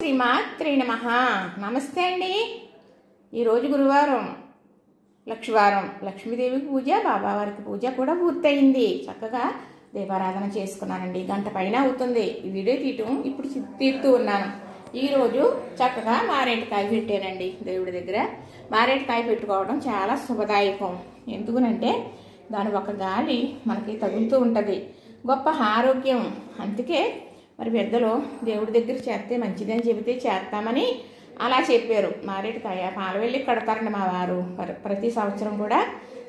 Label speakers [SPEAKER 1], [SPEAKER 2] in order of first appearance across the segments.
[SPEAKER 1] శ్రీమాత్రే నమః. నమస్తే అండి. ఈరోజు గురువారం, లక్షవారం, లక్ష్మీదేవికి పూజ, బాబావారికి పూజ కూడా పూర్తయింది. చక్కగా దీపారాధన చేసుకున్నానండి. గంట పైన అవుతుంది ఈ వీడియో తీయటం. ఇప్పుడు తీరుతూ ఉన్నాను. ఈరోజు చక్కగా మారేడుకాయ పెట్టానండి దేవుడి దగ్గర. మారేడుకాయ పెట్టుకోవడం చాలా శుభదాయకం. ఎందుకునంటే దాని ఒక గాలి మనకి తగులుతూ ఉంటుంది, గొప్ప ఆరోగ్యం. అందుకే మరి పెద్దలు దేవుడి దగ్గర చేస్తే మంచిదని చెబితే చేస్తామని అలా చెప్పారు. మారేడుకాయ పాలవెల్లి కడతారండి మా వారు. ప్రతి సంవత్సరం కూడా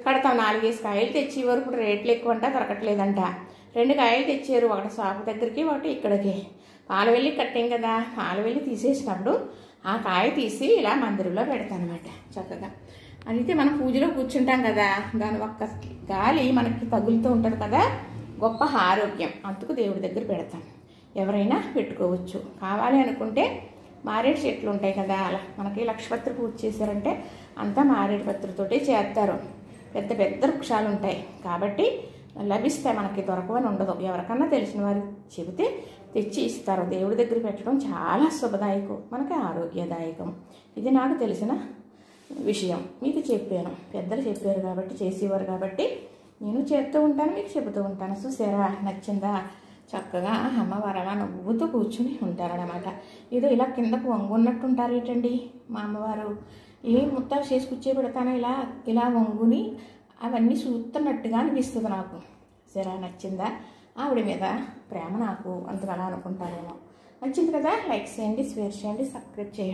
[SPEAKER 1] కడతాం. 4-5 కాయలు తెచ్చేవారు. ఇప్పుడు రేట్లు ఎక్కువ అంట, దొరకట్లేదంట. 2 కాయలు తెచ్చారు, ఒకటి షాపు దగ్గరికి, ఒకటి ఇక్కడికి. పాలవెల్లి కట్టాం కదా, పాలవెల్లి తీసేసినప్పుడు ఆ కాయ తీసి ఇలా మందిరంలో పెడతాను అనమాట. చక్కగా అయితే మనం పూజలో కూర్చుంటాం కదా, దాని ఒక్క గాలి మనకి తగులుతూ ఉంటుంది కదా, గొప్ప ఆరోగ్యం. అందుకు దేవుడి దగ్గర పెడతాం. ఎవరైనా పెట్టుకోవచ్చు. కావాలి అనుకుంటే మారేడు చెట్లు ఉంటాయి కదా, అలా మనకి లక్షపత్రి పూజ చేశారంటే అంతా మారేడు పత్రితోటే చేస్తారు. పెద్ద పెద్ద వృక్షాలు ఉంటాయి కాబట్టి లభిస్తాయి, మనకి దొరకవని ఉండదు. ఎవరికన్నా తెలిసిన వారు చెబితే తెచ్చి ఇస్తారు. దేవుడి దగ్గర పెట్టడం చాలా శుభదాయకం, మనకి ఆరోగ్యదాయకం. ఇది నాకు తెలిసిన విషయం, మీకు చెప్పాను. పెద్దలు చెప్పారు కాబట్టి, చేసేవారు కాబట్టి నేను చేస్తూ ఉంటాను, మీకు చెబుతూ ఉంటాను. చూసారా, నచ్చిందా? చక్కగా అమ్మవారు అలా నవ్వుతూ కూర్చుని ఉంటారనమాట. ఏదో ఇలా కిందకు వంగున్నట్టు ఉంటారు ఏంటండి మా అమ్మవారు. ఏ ముత్తాలు చేసి కూర్చోబెడతానో ఇలా ఇలా వంగుని అవన్నీ చూస్తున్నట్టుగా అనిపిస్తుంది నాకు. సరే, నచ్చిందా? ఆవిడ మీద ప్రేమ నాకు, అంతగా అనుకుంటానేమో. నచ్చింది కదా, లైక్ చేయండి, షేర్ చేయండి, సబ్స్క్రైబ్ చేయండి.